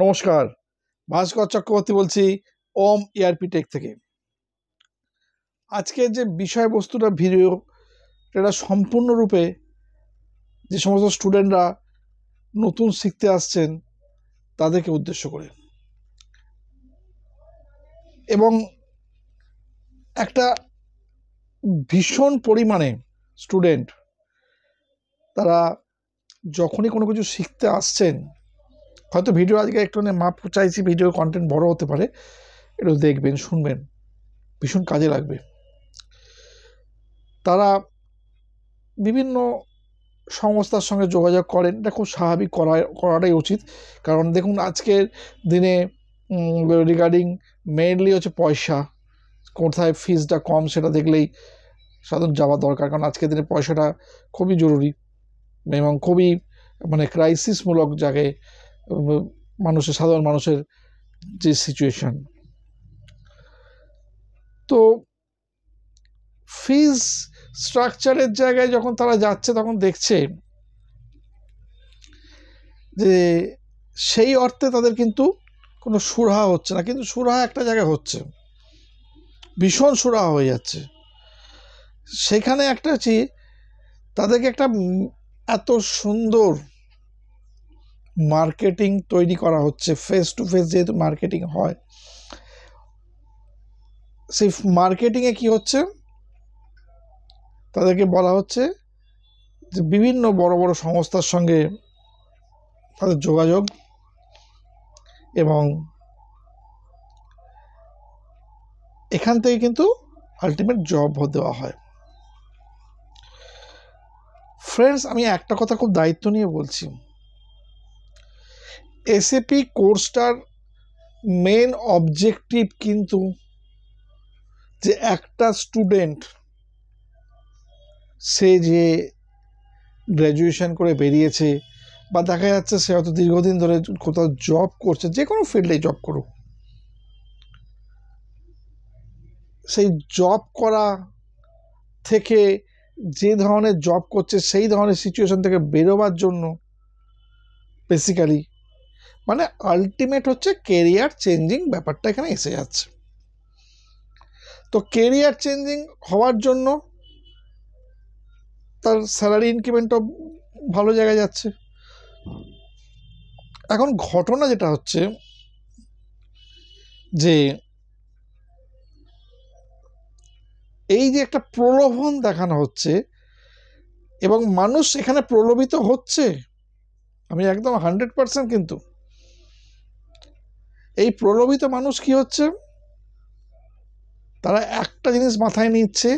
নমস্কার, ভাস্কর চক্রবর্তী বলছি ওম ERP take থেকে। আজকের যে বিষয়বস্তুটা ভিডিও, এটা সম্পূর্ণরূপে যে সমস্ত স্টুডেন্টরা নতুন শিখতে আসছেন তাদেরকে উদ্দেশ্য করে, এবং একটা ভীষণ পরিমাণে স্টুডেন্ট তারা যখনই কোনো কিছু শিখতে আসছেন, হয়তো ভিডিও আজকে একটু মাপ চাইছি, ভিডিও কন্টেন্ট বড় হতে পারে, একটু দেখবেন, শুনবেন, ভীষণ কাজে লাগবে। তারা বিভিন্ন সংস্থার সঙ্গে যোগাযোগ করেন, এটা খুব স্বাভাবিক, করাটাই উচিত। কারণ দেখুন, আজকের দিনে রিগার্ডিং মেইনলি হচ্ছে পয়সা, কোথায় ফিজটা কম সেটা দেখলেই সাধারণ যাওয়া দরকার। কারণ আজকের দিনে পয়সাটা খুবই জরুরি এবং খুবই ক্রাইসিসমূলক জায়গায় সাধারণ মানুষের যে সিচুয়েশন। তো ফিজ স্ট্রাকচারের জায়গায় যখন তারা যাচ্ছে, তখন দেখছে যে সেই অর্থে তাদের কিন্তু কোনো সুরাহা হচ্ছে না, কিন্তু সুরাহা একটা জায়গায় হচ্ছে, ভীষণ সুরাহা হয়ে যাচ্ছে। সেখানে একটা হচ্ছে তাদেরকে একটা এত সুন্দর মার্কেটিং তৈরি করা হচ্ছে, ফেস টু ফেস যেহেতু মার্কেটিং হয়, সেই মার্কেটিংয়ে কি হচ্ছে, তাদেরকে বলা হচ্ছে যে বিভিন্ন বড় বড় সংস্থার সঙ্গে তাদের যোগাযোগ, এবং এখান থেকে কিন্তু আলটিমেট জব দেওয়া হয়। ফ্রেন্ডস, আমি একটা কথা খুব দায়িত্ব নিয়ে বলছি, এসএপি কোর্সটার মেন অবজেক্টিভ কিন্তু যে একটা স্টুডেন্ট সে যে গ্র্যাজুয়েশন করে বেরিয়েছে, বা দেখা যাচ্ছে সে হয়তো দীর্ঘদিন ধরে কোথাও জব করছে, যে কোনো ফিল্ডে জব করুক, সেই জব করা থেকে, যে ধরনের জব করছে সেই ধরনের সিচুয়েশন থেকে বেরোবার জন্য বেসিক্যালি আলটিমেট হচ্ছে কেরিয়ার চেঞ্জিং ব্যাপারটা এখানে এসে যাচ্ছে। তো কেরিয়ার চেঞ্জিং হওয়ার জন্য তার স্যালারি ইনক্রিমেন্টও ভালো জায়গায় যাচ্ছে। এখন ঘটনা যেটা হচ্ছে যে এই যে একটা প্রলোভন দেখানো হচ্ছে, এবং মানুষ এখানে প্রলোভিত হচ্ছে, আমি একদম 100%, কিন্তু এই প্রলোভিত মানুষ কি হচ্ছে, তারা একটা জিনিস মাথায় নিচ্ছে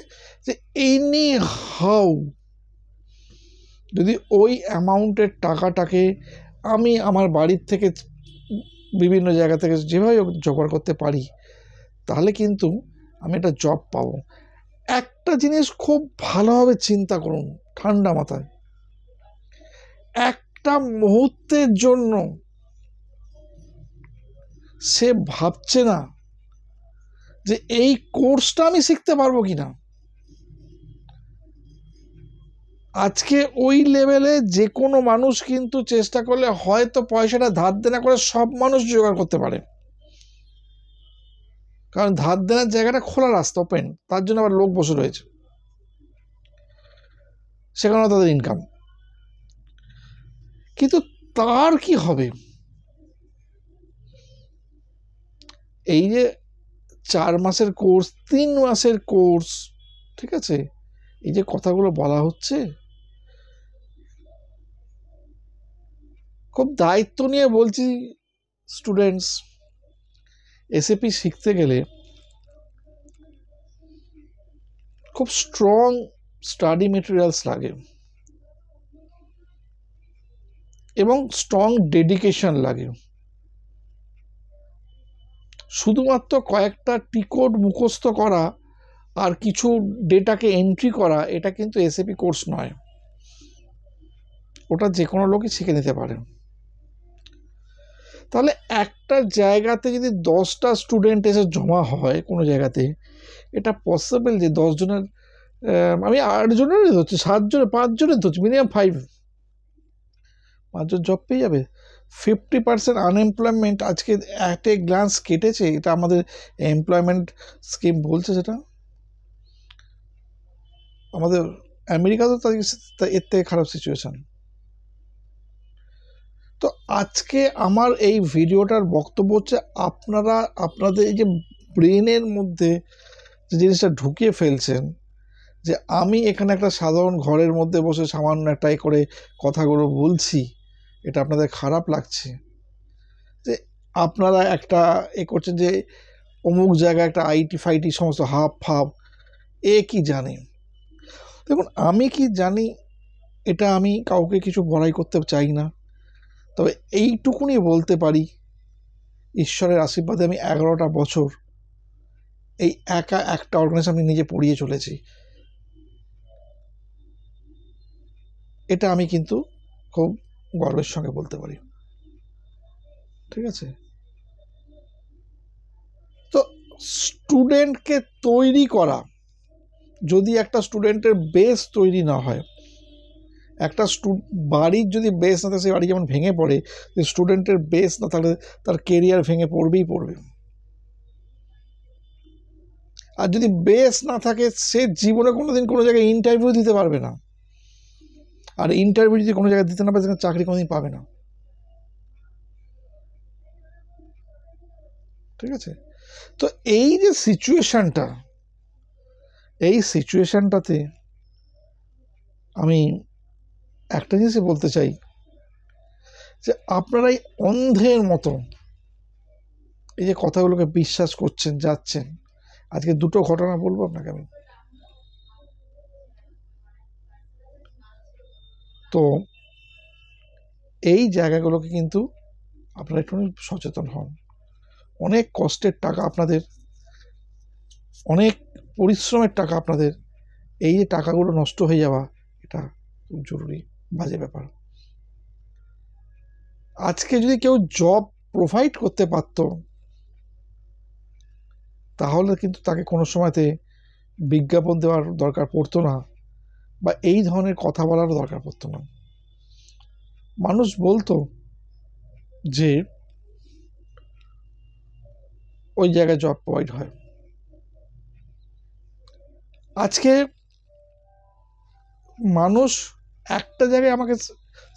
যে এনি হাউ যদি ওই অ্যামাউন্টের টাকাটাকে আমি আমার বাড়ির থেকে বিভিন্ন জায়গা থেকে যেভাবে জোগাড় করতে পারি, তাহলে কিন্তু আমি একটা জব পাবো। একটা জিনিস খুব ভালোভাবে চিন্তা করুন ঠান্ডা মাথায়, একটা মুহূর্তের জন্য সে ভাবছে না যে এই কোর্সটা আমি শিখতে পারবো কিনা। আজকে ওই লেভেলে যে কোনো মানুষ কিন্তু চেষ্টা করলে হয়তো পয়সাটা ধার দেনা করে সব মানুষ জোগাড় করতে পারে, কারণ ধার দেনার জায়গাটা খোলা রাস্তা, ওপেন, তার জন্য আবার লোক বসে রয়েছে, সেখানেও তাদের ইনকাম। কিন্তু তার কি হবে, এই যে 4 মাসের কোর্স, 3 মাসের কোর্স, ঠিক আছে, এই যে কথাগুলো বলা হচ্ছে, খুব দায়িত্ব নিয়ে বলছি স্টুডেন্টস, এসএপি শিখতে গেলে খুব স্ট্রং স্টাডি মেটেরিয়ালস লাগে এবং স্ট্রং ডেডিকেশন লাগে। শুধুমাত্র কয়েকটা টিকোড মুখস্থ করা আর কিছু ডেটাকে এন্ট্রি করা, এটা কিন্তু এসএপি কোর্স নয়, ওটা যে কোনো লোকই শিখে নিতে পারে। তাহলে একটা জায়গাতে যদি 10টা স্টুডেন্ট এসে জমা হয় কোনো জায়গাতে, এটা পসিবল যে 10 জনের, আমি 8 জনেরই ধরছি, 7 জনের, 5 জনের ধরছি, মিনিমাম 5 জন জব পেয়ে যাবে। 50% আনএমপ্লয়মেন্ট আজকে অ্যাট এ গ্লান্স কেটেছে, এটা আমাদের এমপ্লয়মেন্ট স্কিম বলছে। সেটা আমাদের আমেরিকাতেও এর থেকে খারাপ সিচুয়েশান। তো আজকে আমার এই ভিডিওটার বক্তব্য হচ্ছে, আপনারা আপনাদের এই যে ব্রেনের মধ্যে যে জিনিসটা ঢুকিয়ে ফেলছেন, যে আমি এখানে একটা সাধারণ ঘরের মধ্যে বসে সামান্য একটাই করে কথাগুলো বলছি, এটা আপনাদের খারাপ লাগছে, যে আপনারা একটা করছেন যে অমুক জায়গায় একটা আইটি ফাইটি সমস্ত হাব ফাব কি জানে। দেখুন, আমি কি জানি এটা আমি কাউকে কিছু বড়াই করতে চাই না, তবে এইটুকুনি বলতে পারি, ঈশ্বরের আশীর্বাদে আমি 11টা বছর এই একা একটা অর্গানাইজেশন আমি নিজে পড়িয়ে চলেছি। এটা আমি কিন্তু খুব গর্বের সঙ্গে বলতে পারি, ঠিক আছে। তো স্টুডেন্টকে তৈরি করা, যদি একটা স্টুডেন্টের বেস তৈরি না হয়, একটা বাড়ির যদি বেস না থাকে, সেই বাড়ি যেমন ভেঙে পড়ে, স্টুডেন্টের বেস না থাকলে তার কেরিয়ার ভেঙে পড়বেই পড়বে। আর যদি বেস না থাকে, সে জীবনে কোনোদিন কোনো জায়গায় ইন্টারভিউ দিতে পারবে না, আর ইন্টারভিউ যদি কোনো জায়গায় দিতে না পারে, সেখানে চাকরি কোনোদিন পাবে না, ঠিক আছে। তো এই যে সিচুয়েশানটা, এই সিচুয়েশানটাতে আমি একটা জিনিসই বলতে চাই, যে আপনারা এই অন্ধের মতো এই যে কথাগুলোকে বিশ্বাস করছেন যাচ্ছেন। আজকে দুটো ঘটনা বলবো আপনাকে আমি। তো এই জায়গাগুলোকে কিন্তু আপনারা একটু সচেতন হন। অনেক কষ্টের টাকা আপনাদের, অনেক পরিশ্রমের টাকা আপনাদের, এই যে টাকাগুলো নষ্ট হয়ে যাওয়া, এটা খুব জরুরি, বাজে ব্যাপার। আজকে যদি কেউ জব প্রোভাইড করতে পারত, তাহলে কিন্তু তাকে কোনো সময়তে বিজ্ঞাপন দেওয়ার দরকার পড়তো না, বা এই ধরনের কথা বলারও দরকার পড়তো না। মানুষ বলতো যে ওই জায়গায় জব প্রোভাইড হয়। আজকে মানুষ একটা জায়গায় আমাকে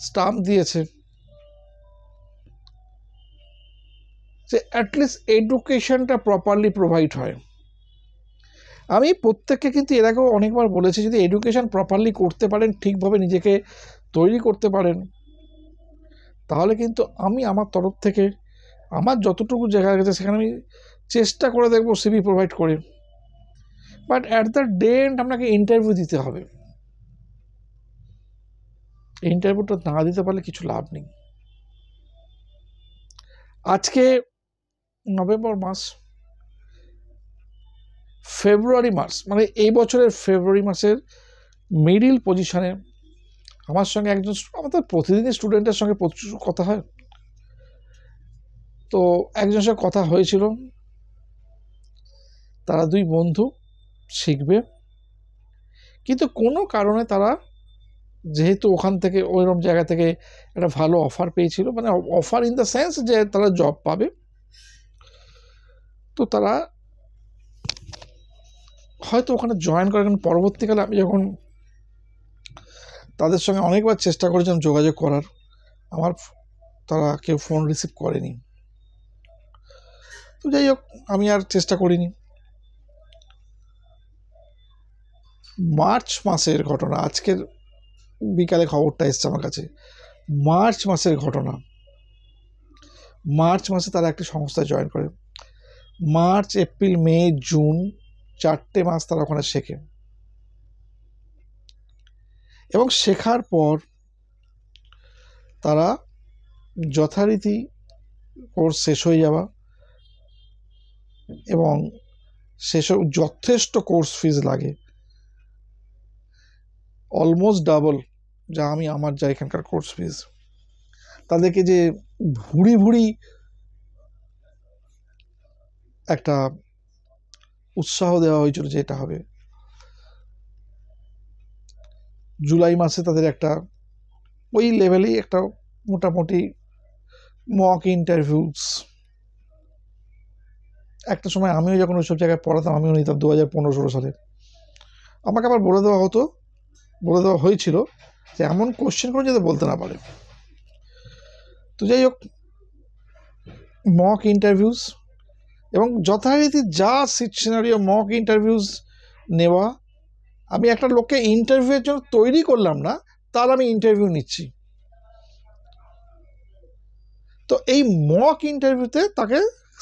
স্টাম্প দিয়েছে, যে অ্যাটলিস্ট এডুকেশনটা প্রপারলি প্রোভাইড হয়। আমি প্রত্যেককে কিন্তু এর আগেও অনেকবার বলেছি, যদি এডুকেশন প্রপারলি করতে পারেন, ঠিকভাবে নিজেকে তৈরি করতে পারেন, তাহলে কিন্তু আমি আমার তরফ থেকে আমার যতটুকু জায়গা গেছে সেখানে আমি চেষ্টা করে দেখবো সিভি প্রোভাইড করে। বাট অ্যাট দ্য এন্ড আপনাকে ইন্টারভিউ দিতে হবে। ইন্টারভিউটা না দিতে পারলে কিছু লাভ নেই। আজকে নভেম্বর মাস, ফেব্রুয়ারি মাস, মানে এই বছরের ফেব্রুয়ারি মাসের মিডিল পজিশনে আমার সঙ্গে একজন, আমাদের প্রতিদিনই স্টুডেন্টের সঙ্গে প্রচুর কথা হয়, তো একজনের সঙ্গে কথা হয়েছিল। তারা দুই বন্ধু, শিখবে, কিন্তু কোনো কারণে তারা, যেহেতু ওখান থেকে ওইরকম জায়গা থেকে একটা ভালো অফার পেয়েছিল, মানে অফার ইন দ্য সেন্স যে তারা জব পাবে, তো তারা হয়তো ওখানে জয়েন করে। কারণ পরবর্তীকালে আমি যখন তাদের সঙ্গে অনেকবার চেষ্টা করেছিলাম যোগাযোগ করার, আমার তারা কেউ ফোন রিসিভ করেনি। তো যাই হোক, আমি আর চেষ্টা করিনি। মার্চ মাসের ঘটনা, আজকের বিকালে খবরটা এসছে আমার কাছে, মার্চ মাসের ঘটনা। মার্চ মাসে তারা একটি সংস্থায় জয়েন করে। মার্চ, এপ্রিল, মে, জুন, 4টে মাস তারা ওখানে শেখে, এবং শেখার পর তারা যথারীতি কোর্স শেষ হয়ে যাওয়া, এবং সেসব যথেষ্ট কোর্স ফিজ লাগে, অলমোস্ট ডাবল যা আমার যা এখানকার কোর্স ফিজ। তাদেরকে যে ভুড়ি ভুড়ি একটা উৎসাহ দেওয়া হয়েছিল যে এটা হবে, জুলাই মাসে তাদের একটা ওই লেভেলেই একটা মোটামুটি মক ইন্টারভিউস, একটা সময় আমিও যখন ওইসব জায়গায় পড়াতাম আমিও নিতাম 2015-16 সালে। আমাকে আবার বলে দেওয়া হয়েছিল যে এমন কোশ্চেন করে যাতে বলতে না পারে। তো যাই হোক, মক ইন্টারভিউস এবং যথারীতি যা সিনারিও মক ইন্টারভিউস নেওয়া। আমি একটা লোককে ইন্টারভিউয়ের জন্য তৈরি করলাম না, তার আমি ইন্টারভিউ নিচ্ছি। তো এই মক ইন্টারভিউতে তাকে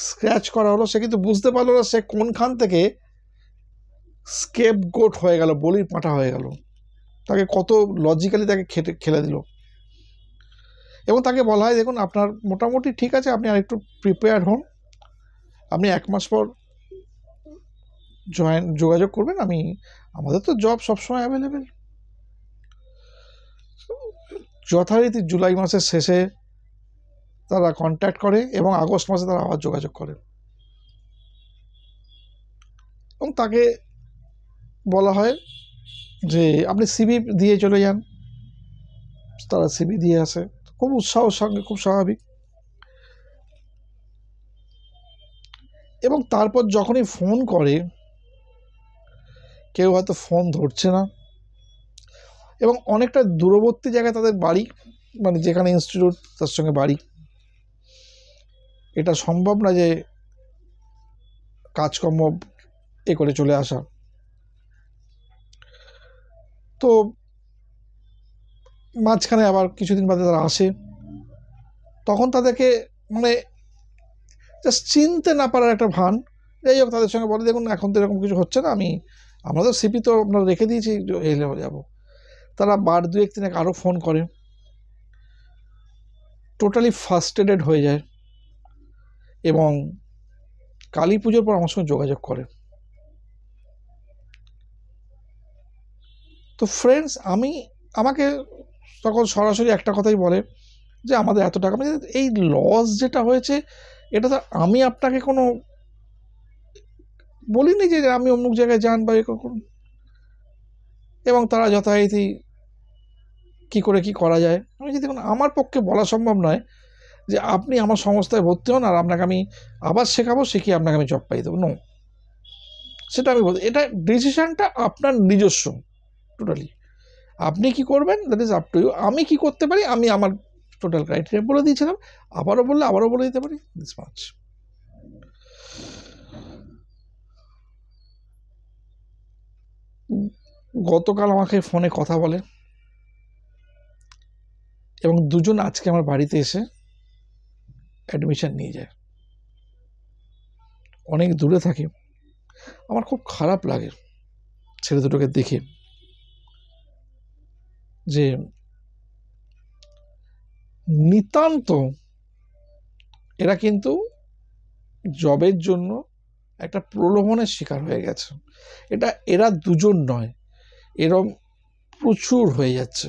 স্ক্র্যাচ করা হলো। সে কিন্তু বুঝতে পারলো না সে কোনখান থেকে স্কেপগোট হয়ে গেল, বলির পাঁঠা হয়ে গেল। তাকে কত লজিক্যালি তাকে খেলে দিল। এবং তাকে বলা হয়, দেখুন আপনার মোটামুটি ঠিক আছে, আপনি আর একটু প্রিপেয়ার হন, আপনি 1 মাস পর যোগাযোগ করবেন, আমাদের তো জব সবসময় অ্যাভেলেবেল। যথারীতি জুলাই মাসের শেষে তারা কন্ট্যাক্ট করে এবং আগস্ট মাসে তারা আবার যোগাযোগ করে এবং তাকে বলা হয় যে আপনি সিভি দিয়ে চলে যান। তারা সিভি দিয়ে আসে, খুব উৎসাহের সঙ্গে, খুব স্বাভাবিক। এবং তারপর যখনই ফোন করে, কেউ হয়তো ফোন ধরছে না এবং অনেকটা দূরবর্তী জায়গায় তাদের বাড়ি, মানে যেখানে ইনস্টিটিউট তার সঙ্গে বাড়ি। এটা সম্ভব না যে কাজকর্ম করে চলে আসা। তো মাঝখানে আবার কিছুদিন বাদে তারা আসে, তখন তাদেরকে মানে জাস্ট চিনতে না পারার একটা ভান। যাই হোক, তাদের সঙ্গে বলে দেখুন এখন তো এরকম কিছু হচ্ছে না, আমরা তো সিপি তো আপনারা রেখে দিয়েছি, এলে যাবো। তারা বার 2-1 আরও ফোন করে, টোটালি ফার্স্ট্রেটেড হয়ে যায় এবং কালী পুজোর পর আমার সঙ্গে যোগাযোগ করে। তো ফ্রেন্ডস, আমাকে তখন সরাসরি একটা কথাই বলে যে আমাদের এত টাকা, এই লস যেটা হয়েছে এটা তো আমি আপনাকে কোনো বলিনি যে আমি অমুক জায়গায় যান বা করুন। এবং তারা যথারীতি কী করে কি করা যায়, আমি যদি দেখুন আমার পক্ষে বলা সম্ভব নয় যে আপনি আমার সংস্থায় ভর্তি হন আর আপনাকে আমি আবার শেখাবো, শিখিয়ে আপনাকে আমি জব পাই দেবো। নো, সেটা আমি বলতে, এটা ডিসিশনটা আপনার নিজস্ব, টোটালি আপনি কি করবেন that is up to you. আমি কি করতে পারি, আমি আমার টোটাল ক্রাইটেরিয়া বলে দিয়েছিলাম, আবারও বলে দিতে পারি, দিস মাচ। গতকাল আমাকে ফোনে কথা বলে এবং দুজন আজকে আমার বাড়িতে এসে অ্যাডমিশন নিয়ে যায়। অনেক দূরে থাকে, আমার খুব খারাপ লাগে ছেলে দুটোকে দেখে যে নিতান্ত এরা কিন্তু জবের জন্য একটা প্রলোভনের শিকার হয়ে গেছে। এরা দুজন নয়, এরম প্রচুর হয়ে যাচ্ছে,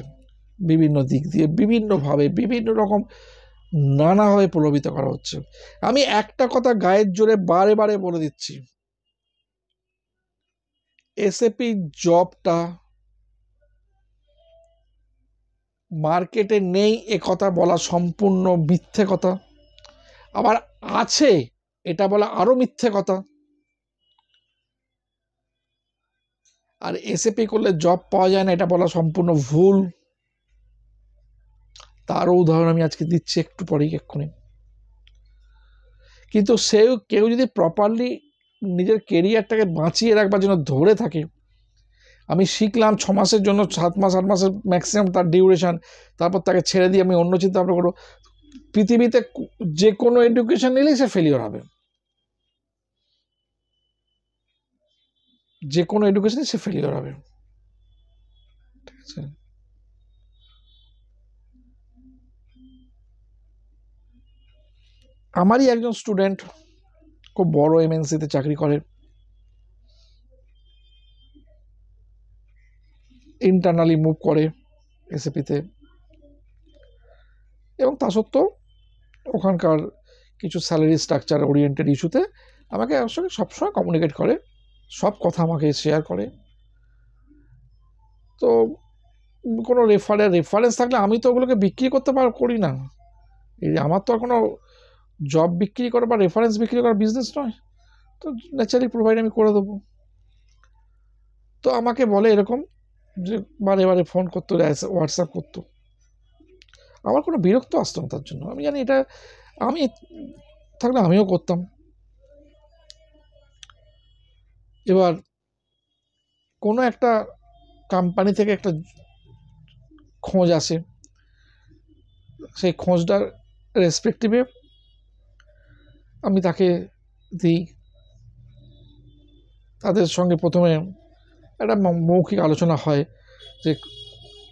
বিভিন্ন দিক দিয়ে, বিভিন্নভাবে, বিভিন্ন রকম, নানাভাবে প্রলোভিত করা হচ্ছে। আমি একটা কথা গায়ের জোরে বারে বারে বলে দিচ্ছি, এসএপি জবটা মার্কেটে নেই এ কথা বলা সম্পূর্ণ মিথ্যে কথা, আবার আছে এটা বলা আরো মিথ্যে কথা। আর এসএপি করলে জব পাওয়া যায় না এটা বলা সম্পূর্ণ ভুল। তারও উদাহরণ আমি আজকে দিচ্ছি একটু পরেই, এক্ষুনি। কিন্তু কেউ যদি প্রপারলি নিজের কেরিয়ারটাকে বাঁচিয়ে রাখবার জন্য ধরে থাকে, আমি শিখলাম 6 মাসের জন্য, 7 মাস 8 মাসের ম্যাক্সিমাম তার ডিউরেশন, তারপর তাকে ছেড়ে দিয়ে আমি অন্য চিন্তা ভাবনা করবো, পৃথিবীতে যে কোনো এডুকেশন নিলেই সে ফেলিওর হবে, যে কোনো এডুকেশনে সে ফেলিওর হবে, ঠিক আছে। আমারই একজন স্টুডেন্ট খুব বড় এমএনসিতে চাকরি করে, ইন্টারনালি মুভ করে এসএপিতে, এবং তা সত্ত্বেও ওখানকার কিছু স্যালারি স্ট্রাকচার ওরিয়েন্টেড ইস্যুতে আমাকে ওর সঙ্গে সবসময় কমিউনিকেট করে, সব কথা আমাকে শেয়ার করে। তো কোনো রেফারেন্স থাকলে আমি তো ওগুলোকে বিক্রি করি না, এই আমার তো আর কোনো জব বিক্রি করা বা রেফারেন্স বিক্রি করার বিজনেস নয়, তো ন্যাচারালি প্রোভাইড আমি করে দেবো। তো আমাকে বলে এরকম যে বারে বারে ফোন করতো, হোয়াটসঅ্যাপ করতো। আমার কোনো বিরক্ত আসতো না তার জন্য, আমি জানি এটা আমি থাকলে আমিও করতাম। এবার কোনো একটা কোম্পানি থেকে একটা খোঁজ আসে, সেই খোঁজটার রেসপেক্টিভে আমি তাকে দিই। তাদের সঙ্গে প্রথমে একটা মৌখিক আলোচনা হয় যে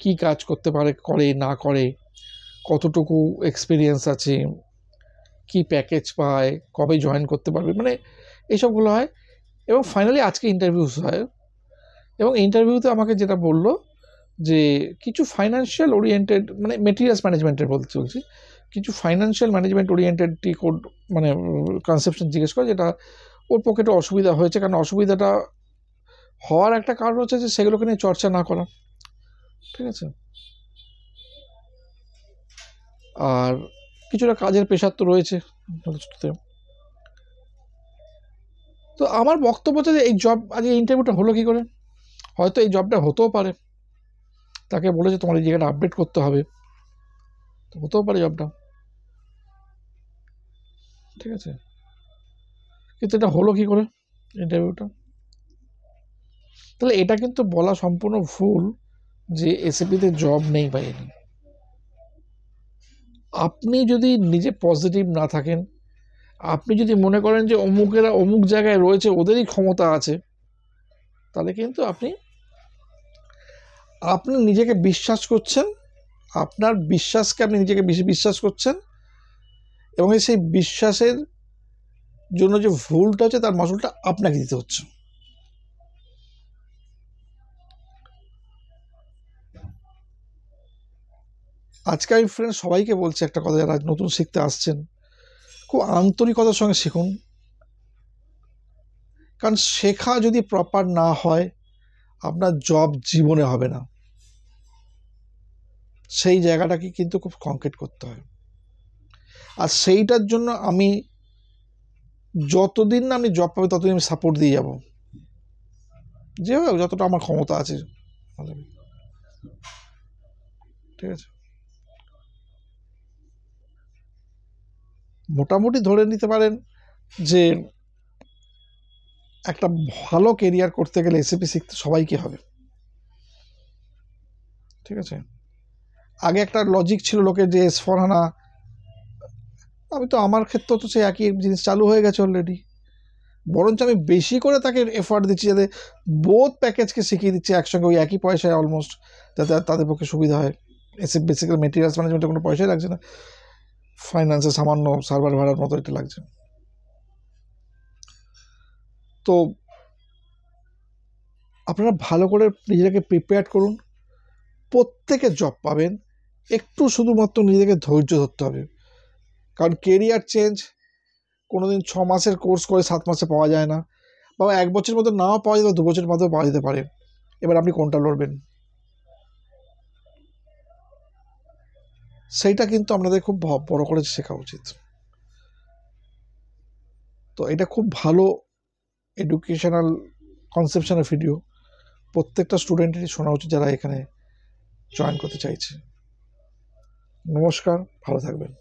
কি কাজ করতে পারে, করে না করে, কতটুকু এক্সপিরিয়েন্স আছে, কি প্যাকেজ পায়, কবে জয়েন করতে পারবে, মানে এইসবগুলো হয়। এবং ফাইনালি আজকে ইন্টারভিউস হয়, এবং ইন্টারভিউতে আমাকে যেটা বললো যে কিছু ফাইন্যান্সিয়াল ওরিয়েন্টেড, মানে মেটেরিয়ালস ম্যানেজমেন্টের বলতে চলছি, কিছু ফাইন্যান্সিয়াল ম্যানেজমেন্ট ওরিয়েন্টেড কোড মানে কনসেপশন জিজ্ঞেস করে, যেটা ওর পকেটে অসুবিধা হয়েছে। কারণ অসুবিধাটা হওয়ার একটা কারণ হচ্ছে যে সেগুলোকে নিয়ে চর্চা না করা, ঠিক আছে। আর কিছুটা কাজের প্রেশার তো রয়েছে। তো আমার বক্তব্য হচ্ছে যে এই জব, আজকে ইন্টারভিউটা হলো কী করে, হয়তো এই জবটা হতেও পারে, তাকে বলেছে তোমার এই জায়গাটা আপডেট করতে হবে, তো হতেও পারে জবটা, ঠিক আছে। কিন্তু এটা হলো কী করে ইন্টারভিউটা, তাহলে এটা কিন্তু বলা সম্পূর্ণ ভুল যে এসএপিতে জব নেই বা নেই। আপনি যদি নিজে পজিটিভ না থাকেন, আপনি যদি মনে করেন যে অমুকেরা অমুক জায়গায় রয়েছে, ওদেরই ক্ষমতা আছে, তাহলে কিন্তু আপনি নিজেকে বিশ্বাস করছেন, আপনার বিশ্বাসকে আপনি নিজেকে বেশি বিশ্বাস করছেন, এবং সেই বিশ্বাসের জন্য যে ভুলটা হচ্ছে তার মাসুলটা আপনাকে দিতে হচ্ছে। আজকে আমি ফ্রেন্ড সবাইকে বলছি একটা কথা, যারা নতুন শিখতে আসছেন, খুব আন্তরিকতার সঙ্গে শিখুন। কারণ শেখা যদি প্রপার না হয়, আপনার জব জীবনে হবে না। সেই জায়গাটাকে কিন্তু খুব কনক্রিট করতে হয়। আর সেইটার জন্য আমি যতদিন না আমি জব পাবো ততদিন আমি সাপোর্ট দিয়ে যাব, যেভাবে যতটা আমার ক্ষমতা আছে, ঠিক আছে। মোটামুটি ধরে নিতে পারেন যে একটা ভালো কেরিয়ার করতে গেলে এসএপি শিখতে সবাইকে হবে, ঠিক আছে। আগে একটা লজিক ছিল লোকের যে S/4HANA, আমি তো আমার ক্ষেত্রে তো সেই একই জিনিস চালু হয়ে গেছে অলরেডি, বরঞ্চ আমি বেশি করে তাকে এফার্ট দিচ্ছি, যাতে বোথ প্যাকেজকে শিখিয়ে দিচ্ছি একসঙ্গে ওই একই পয়সায় অলমোস্ট, যাতে তাদের পক্ষে সুবিধা হয়। এসে বেসিক্যালি মেটেরিয়ালস ম্যানেজমেন্টে কোনো পয়সাই লাগছে না, ফাইন্যান্সে সামান্য সার্ভার ভাড়ার মতো এটা লাগছে। তো আপনারা ভালো করে নিজেকে প্রিপেয়ার করুন, প্রত্যেকে জব পাবেন, একটু শুধুমাত্র নিজেকে ধৈর্য ধরতে হবে। কারণ কেরিয়ার চেঞ্জ কোনোদিন 6 মাসের কোর্স করে 7 মাসে পাওয়া যায় না, বা 1 বছরের মধ্যে নাও পাওয়া যেত, 2 বছরের মধ্যেও পাওয়া যেতে পারে। এবার আপনি কোনটা লড়বেন, সেইটা কিন্তু আপনাদের খুব বড় করে শেখা উচিত। তো এটা খুব ভালো এডুকেশনাল কনসেপশনের ভিডিও, প্রত্যেকটা স্টুডেন্টেরই শোনা উচিত যারা এখানে জয়েন করতে চাইছে। নমস্কার, ভালো থাকবেন।